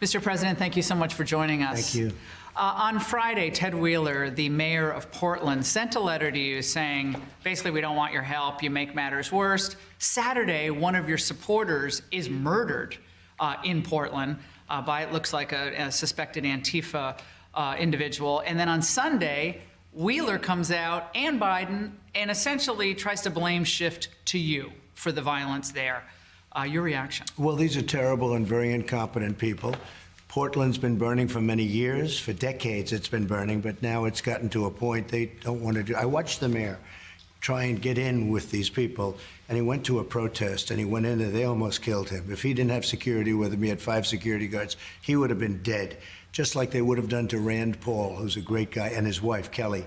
Mr. President, thank you so much for joining us. Thank you. On Friday, Ted Wheeler, the mayor of Portland, sent a letter to you saying, basically, we don't want your help, you make matters worse. Saturday, one of your supporters is murdered in Portland by, it looks like, a suspected Antifa individual. And then on Sunday, Wheeler comes out, and Biden, and essentially tries to blame shift to you for the violence there. Your reaction? Well, these are terrible and very incompetent people. Portland's been burning for many years. For decades it's been burning, but now it's gotten to a point they don't want to do. I watched the mayor try and get in with these people, and he went to a protest, and he went in and they almost killed him. If he didn't have security with him, he had 5 security guards, he would have been dead, just like they would have done to Rand Paul, who's a great guy, and his wife, Kelly.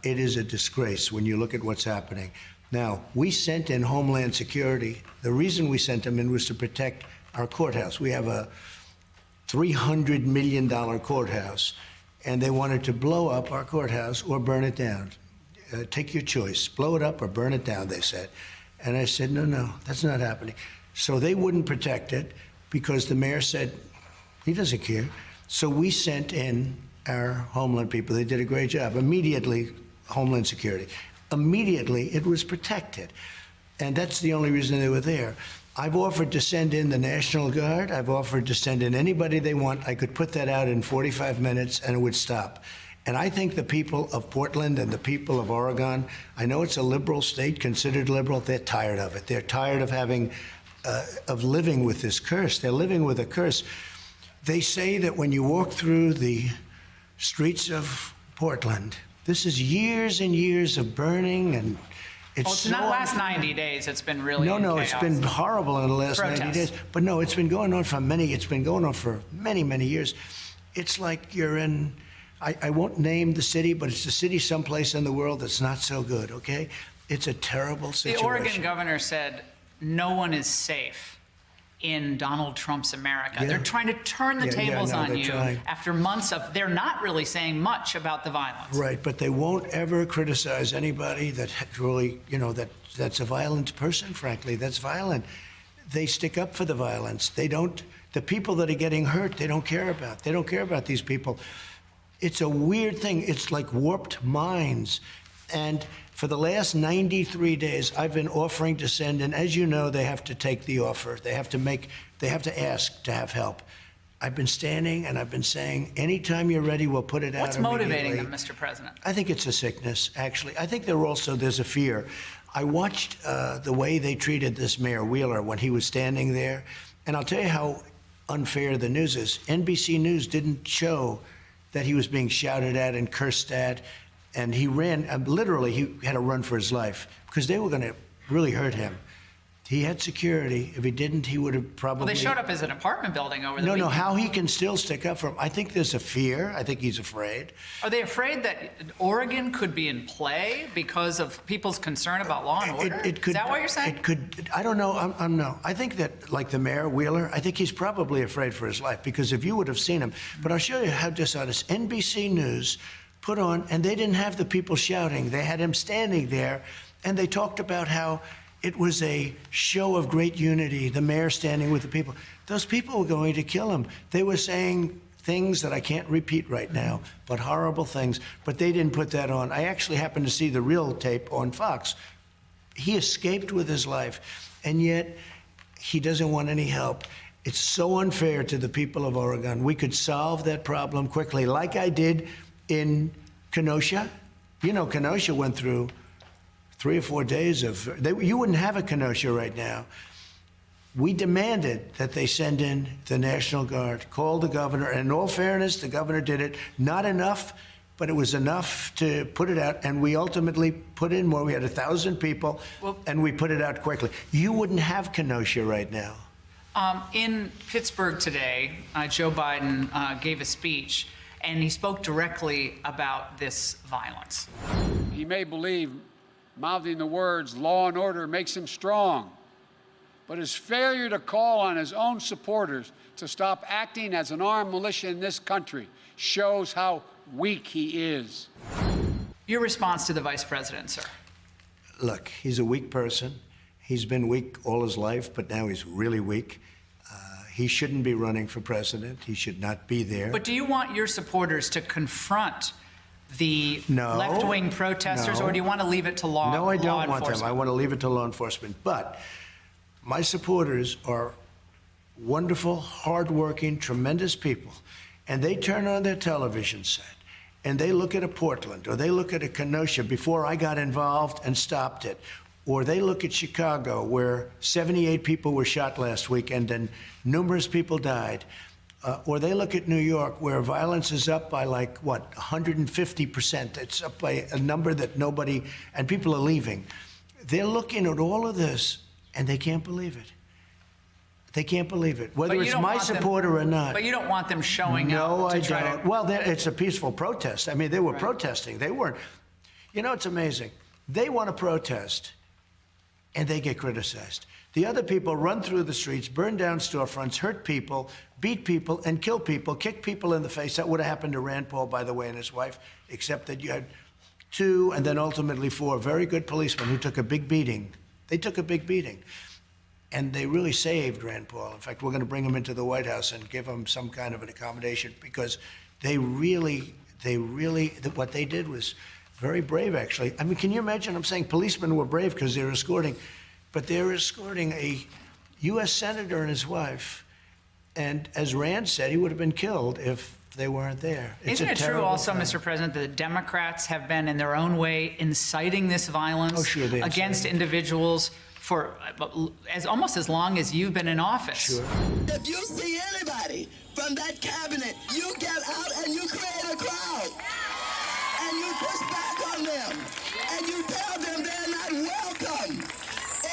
It is a disgrace when you look at what's happening. Now, we sent in Homeland Security. The reason we sent them in was to protect our courthouse. We have a $300 million courthouse, and they wanted to blow up our courthouse or burn it down. Take your choice, blow it up or burn it down, they said. And I said, no, that's not happening. So they wouldn't protect it because the mayor said he doesn't care. So we sent in our Homeland people. They did a great job. Immediately, Homeland Security. Immediately, it was protected. And that's the only reason they were there. I've offered to send in the National Guard. I've offered to send in anybody they want. I could put that out in 45 minutes and it would stop. And I think the people of Portland and the people of Oregon, I know it's a liberal state, considered liberal, they're tired of it. They're tired of having, of living with this curse. They're living with a curse. They say that when you walk through the streets of Portland, this is years and years of burning, and it's in that last 90 days, it's been really No, it's been horrible in the last 90 days. But no, it's been going on for many, many years. It's like you're in, I won't name the city, but it's a city someplace in the world that's not so good, okay? It's a terrible situation. The Oregon governor said no one is safe in Donald Trump's America. Yeah. They're trying to turn the tables on you trying. after months of, they're not really saying much about the violence. Right, but they won't ever criticize anybody that really, that's a violent person, frankly, that's violent. They stick up for the violence. They don't, the people that are getting hurt, they don't care about. They don't care about these people. It's a weird thing. It's like warped minds. And for the last 93 days, I've been offering to send, and as you know, they have to take the offer. They have to ask to have help. I've been standing and I've been saying, anytime you're ready, we'll put it out. What's motivating them, Mr. President? I think it's a sickness, actually. I think there's a fear. I watched the way they treated this Mayor Wheeler when he was standing there, and I'll tell you how unfair the news is. NBC News didn't show that he was being shouted at and cursed at. And he ran, literally, he had to run for his life because they were going to really hurt him. He had security. If he didn't, he would have probably... Well, they showed up as an apartment building over the weekend. No, how he can still stick up for him. I think there's a fear. I think he's afraid. Are they afraid that Oregon could be in play because of people's concern about law and order? Is that what you're saying? It could. I don't know. No. I think that, like the Mayor Wheeler, I think he's probably afraid for his life because if you would have seen him... But I'll show you how dishonest. NBC News put on, and they didn't have the people shouting. They had him standing there, and they talked about how it was a show of great unity, the mayor standing with the people. Those people were going to kill him. They were saying things that I can't repeat right now, but horrible things, but they didn't put that on. I actually happened to see the real tape on Fox. He escaped with his life, and yet he doesn't want any help. It's so unfair to the people of Oregon. We could solve that problem quickly, like I did in Kenosha. You know, Kenosha went through 3 or 4 days of, you wouldn't have a Kenosha right now. We demanded that they send in the National Guard, called the governor, and in all fairness, the governor did it. Not enough, but it was enough to put it out, and we ultimately put in more. We had 1,000 people, and we put it out quickly. You wouldn't have Kenosha right now. In Pittsburgh today, Joe Biden gave a speech, and he spoke directly about this violence. He may believe mouthing the words law and order makes him strong, but his failure to call on his own supporters to stop acting as an armed militia in this country shows how weak he is. Your response to the vice president, sir? Look, he's a weak person. He's been weak all his life, but now he's really weak. He shouldn't be running for president. He should not be there. But do you want your supporters to confront the No, left-wing protesters, no. or do you want to leave it to law No, I don't law want them. enforcement? I want to leave it to law enforcement. But my supporters are wonderful, hardworking, tremendous people. And they turn on their television set and they look at a Portland or they look at a Kenosha before I got involved and stopped it. Or they look at Chicago, where 78 people were shot last weekend and numerous people died. Or they look at New York, where violence is up by 150%. It's up by a number that nobody, and people are leaving. They're looking at all of this, and they can't believe it. They can't believe it, whether But you it's don't my want them- support or not. But you don't want them showing No, up to I try don't. to... Well, it's a peaceful protest. I mean, they were protesting. They weren't. You know, it's amazing. They want to protest, and they get criticized. The other people run through the streets, burn down storefronts, hurt people, beat people, and kill people, kick people in the face. That would have happened to Rand Paul, by the way, and his wife, except that you had 2 and then ultimately 4 very good policemen who took a big beating. They took a big beating. And they really saved Rand Paul. In fact, we're going to bring him into the White House and give him some kind of an accommodation because what they did was very brave, actually. I mean, can you imagine? I'm saying policemen were brave because they're escorting, but they're escorting a U.S. senator and his wife. And as Rand said, he would have been killed if they weren't there. It's Isn't a it true terrible also, thing. Mr. President, that the Democrats have been, in their own way, inciting this violence Oh, sure, they against incite it. individuals for almost as long as you've been in office? Sure. If you see anybody from that cabinet, you get out and you create a crowd. And you push back on them. And you tell them they're not welcome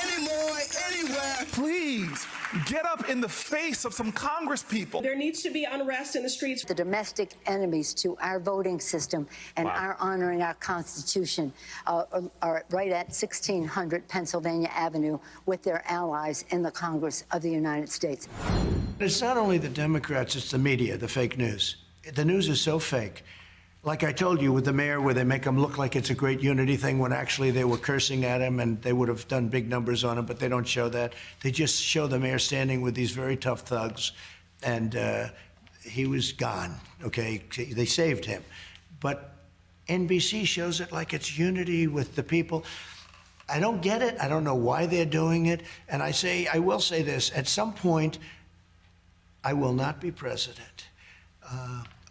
anymore, anywhere. Please get up in the face of some Congress people. There needs to be unrest in the streets. The domestic enemies to our voting system and our honoring our Constitution are right at 1600 Pennsylvania Avenue with their allies in the Congress of the United States. It's not only the Democrats, it's the media, the fake news. The news is so fake. Like I told you with the mayor, where they make him look like it's a great unity thing when actually they were cursing at him and they would have done big numbers on him, but they don't show that. They just show the mayor standing with these very tough thugs, and he was gone, okay? They saved him. But NBC shows it like it's unity with the people. I don't get it. I don't know why they're doing it. And I will say this, at some point, I will not be president.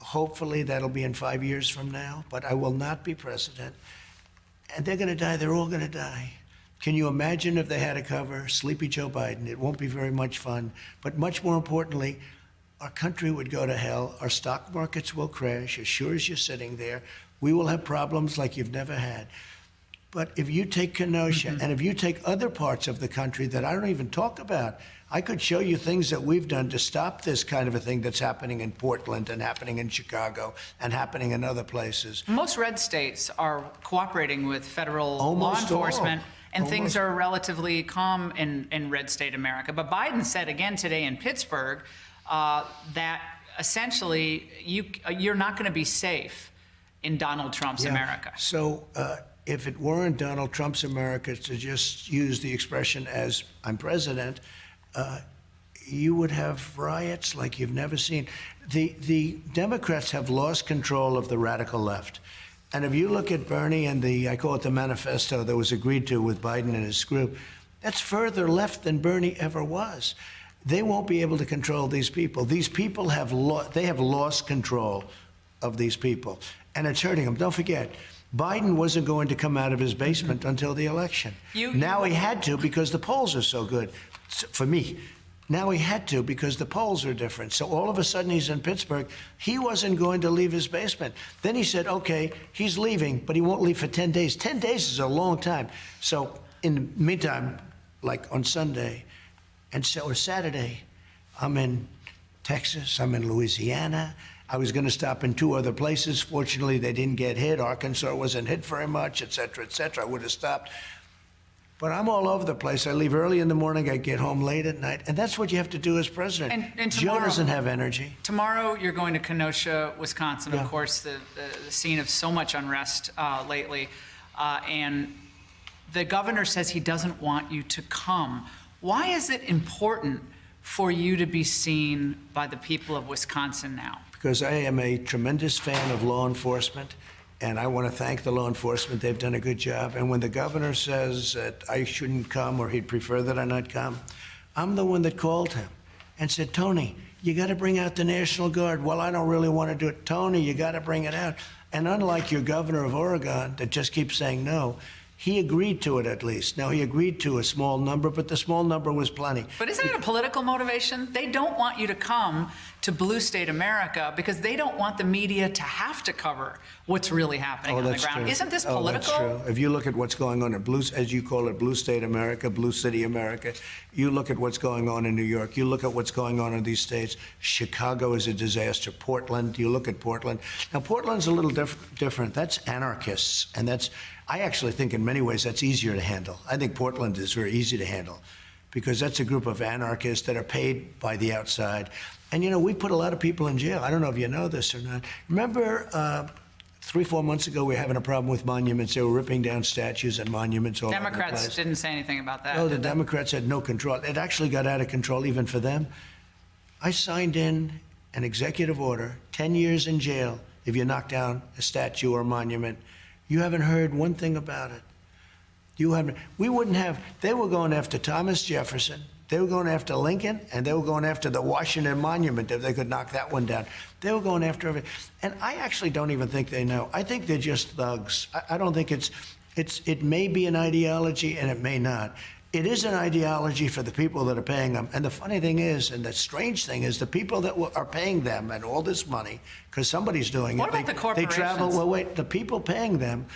Hopefully that'll be in 5 years from now, but I will not be president. And they're going to die. They're all going to die. Can you imagine if they had a cover, Sleepy Joe Biden? It won't be very much fun. But much more importantly, our country would go to hell. Our stock markets will crash. As sure as you're sitting there, we will have problems like you've never had. But if you take Kenosha and if you take other parts of the country that I don't even talk about, I could show you things that we've done to stop this kind of a thing that's happening in Portland and happening in Chicago and happening in other places. Most red states are cooperating with federal law Almost all. enforcement, and things Almost. are relatively calm in red state America. But Biden said again today in Pittsburgh that essentially you're not going to be safe in Donald Trump's Yeah. America. So if it weren't Donald Trump's America, to just use the expression as I'm president, you would have riots like you've never seen. The Democrats have lost control of the radical left. And if you look at Bernie and I call it the manifesto that was agreed to with Biden and his group, that's further left than Bernie ever was. They won't be able to control these people. These people have lost control of these people, and it's hurting them. Don't forget, Biden wasn't going to come out of his basement until the election. Now he had to because the polls are so good. For me, now he had to because the polls are different. So all of a sudden he's in Pittsburgh. He wasn't going to leave his basement. Then he said, okay, he's leaving, but he won't leave for 10 days. 10 days is a long time. So in the meantime, like on Sunday or Saturday, I'm in Texas, I'm in Louisiana. I was going to stop in 2 other places. Fortunately, they didn't get hit. Arkansas wasn't hit very much, et cetera, et cetera. I would have stopped. But I'm all over the place. I leave early in the morning. I get home late at night. And that's what you have to do as president. And Joe tomorrow- doesn't have energy. Tomorrow, you're going to Kenosha, Wisconsin, Yeah. of course, the scene of so much unrest lately. And the governor says he doesn't want you to come. Why is it important for you to be seen by the people of Wisconsin now? Because I am a tremendous fan of law enforcement, and I want to thank the law enforcement. They've done a good job. And when the governor says that I shouldn't come or he'd prefer that I not come, I'm the one that called him and said, Tony, you got to bring out the National Guard. Well, I don't really want to do it. Tony, you got to bring it out. And unlike your governor of Oregon that just keeps saying no, he agreed to it at least. Now, he agreed to a small number, but the small number was plenty. But isn't it a political motivation? They don't want you to come to Blue State America because they don't want the media to have to cover what's really happening on the ground. True. Isn't this Oh, political? that's true. If you look at what's going on in Blue, as you call it, Blue State America, Blue City America, you look at what's going on in New York, you look at what's going on in these states. Chicago is a disaster. Portland, you look at Portland. Now, Portland's a little different. That's anarchists, and I actually think in many ways that's easier to handle. I think Portland is very easy to handle because that's a group of anarchists that are paid by the outside. And, you know, we put a lot of people in jail. I don't know if you know this or not. Remember 3-4 months ago, we were having a problem with monuments. They were ripping down statues and monuments all over the Democrats place. didn't say anything about that. No, the did they? Democrats had no control. It actually got out of control even for them. I signed in an executive order, 10 years in jail if you knock down a statue or a monument. You haven't heard one thing about it. You haven't. We wouldn't have. They were going after Thomas Jefferson. They were going after Lincoln, and they were going after the Washington Monument if they could knock that one down. They were going after everything. And I actually don't even think they know. I think they're just thugs. I don't think it may be an ideology, and it may not. It is an ideology for the people that are paying them. And the funny thing is, and the strange thing is, the people that are paying them and all this money, because somebody's doing What it. about the corporations? They travel. Well, wait. The people paying them,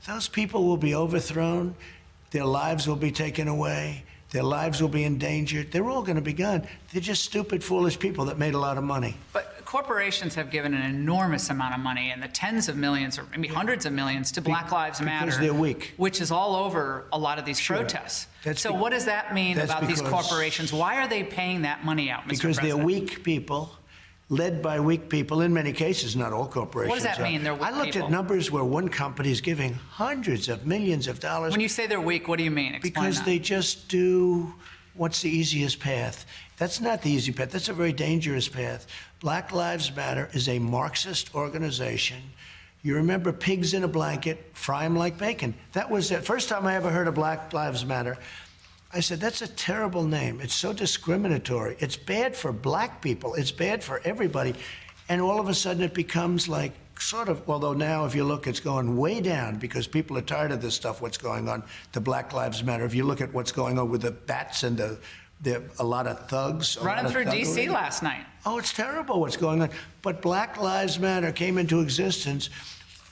those people will be overthrown. Their lives will be taken away. Their lives will be endangered. They're all going to be gone. They're just stupid, foolish people that made a lot of money. But corporations have given an enormous amount of money in the tens of millions or maybe hundreds of millions to Black Lives Matter. Because they're weak. Which is all over a lot of these Sure. protests. That's So be- what does that mean that's about these because- corporations? Why are they paying that money out, Mr. Because President? they're weak people, led by weak people. In many cases, not all corporations. What does that are. mean, they're weak I looked people? at numbers where one company is giving hundreds of millions of dollars. When you say they're weak, what do you mean? Explain Because that. they just do what's the easiest path. That's not the easy path. That's a very dangerous path. Black Lives Matter is a Marxist organization. You remember pigs in a blanket, fry them like bacon. That was the first time I ever heard of Black Lives Matter. I said, that's a terrible name. It's so discriminatory. It's bad for black people. It's bad for everybody. And all of a sudden it becomes like sort of, although now if you look, it's going way down because people are tired of this stuff, what's going on, the Black Lives Matter. If you look at what's going on with the bats and a lot of thugs. Running through D.C. last night. Oh, it's terrible what's going on. But Black Lives Matter came into existence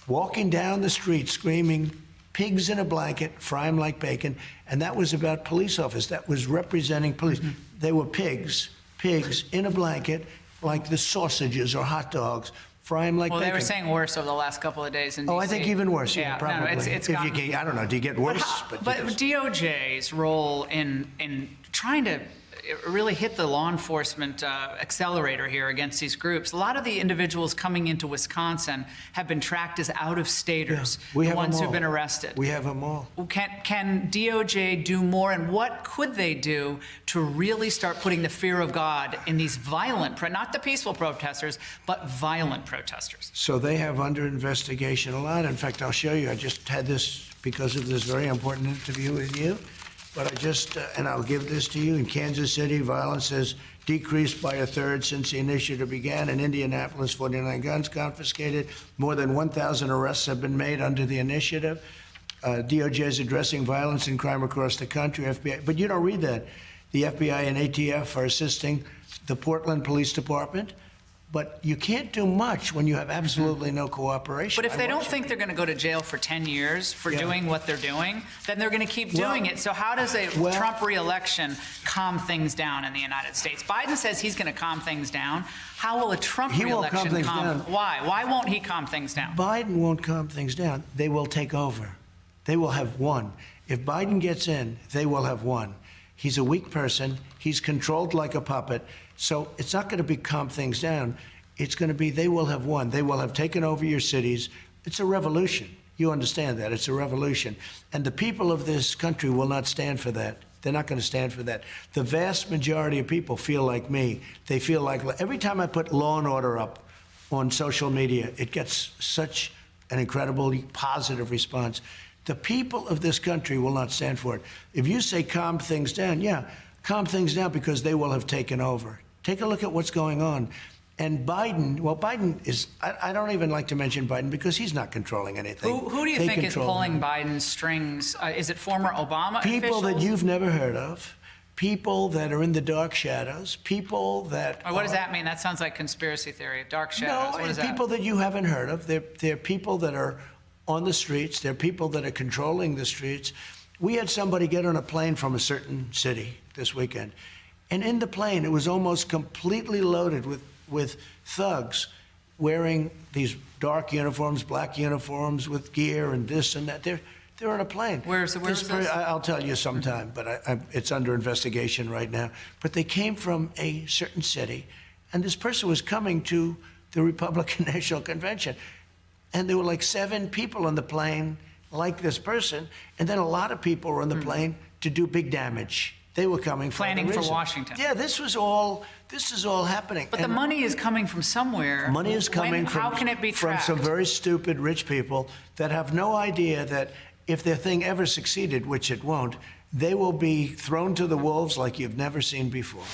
walking down the street screaming, pigs in a blanket, fry them like bacon. And that was about police officers. That was representing police. They were pigs in a blanket, like the sausages or hot dogs, fry them like Well, bacon. they were saying worse over the last couple of days in D.C. Oh, I think even worse. Yeah, probably. no, it's if gotten, you get, I don't know. Do you get worse? But yes. DOJ's role in trying to really hit the law enforcement accelerator here against these groups. A lot of the individuals coming into Wisconsin have been tracked as out-of-staters, We the have them ones who've all. been arrested. We have them all. Can DOJ do more, and what could they do to really start putting the fear of God in these violent, not the peaceful protesters, but violent protesters? So they have under investigation a lot. In fact, I'll show you. I just had this because of this very important interview with you. But I just, and I'll give this to you. In Kansas City, violence has decreased by a third since the initiative began. In Indianapolis, 49 guns confiscated. More than 1,000 arrests have been made under the initiative. DOJ is addressing violence and crime across the country. FBI, but you don't read that. The FBI and ATF are assisting the Portland Police Department. But you can't do much when you have absolutely no cooperation. But if they I don't watch it. think they're going to go to jail for 10 years for Yeah. doing what they're doing, then they're going to keep Well- doing it. So how does a well- Trump reelection calm things down in the United States? Biden says he's going to calm things down. How will a Trump He won't calm reelection things calm? down. Why? Why won't he calm things down? Biden won't calm things down. They will take over. They will have won. If Biden gets in, they will have won. He's a weak person. He's controlled like a puppet. So it's not going to be calm things down. It's going to be they will have won. They will have taken over your cities. It's a revolution. You understand that. It's a revolution. And the people of this country will not stand for that. They're not going to stand for that. The vast majority of people feel like me. They feel like every time I put Law and Order up on social media, it gets such an incredibly positive response. The people of this country will not stand for it. If you say calm things down, yeah, calm things down because they will have taken over. Take a look at what's going on. And Biden, well, Biden is, I don't even like to mention Biden because he's not controlling anything. Who do you They think is control pulling him. Biden's strings? Is it former Obama People officials? that you've never heard of, people that are in the dark shadows, people that What does that mean? That sounds like conspiracy theory. Dark shadows. No, What is people that? that you haven't heard of. They're people that are on the streets. They're people that are controlling the streets. We had somebody get on a plane from a certain city this weekend, and in the plane, it was almost completely loaded with thugs wearing these dark uniforms, black uniforms with gear and this and that. They're on a plane. Where's this? I'll tell you sometime, but it's under investigation right now. But they came from a certain city, and this person was coming to the Republican National Convention. And there were like 7 people on the plane like this person, and then a lot of people were on the plane to do big damage. They were coming for Planning other for reasons. Washington. Yeah, this is all happening. But the money is coming from somewhere. Money is coming How can it be from tracked? some very stupid rich people that have no idea that if their thing ever succeeded, which it won't, they will be thrown to the wolves like you've never seen before.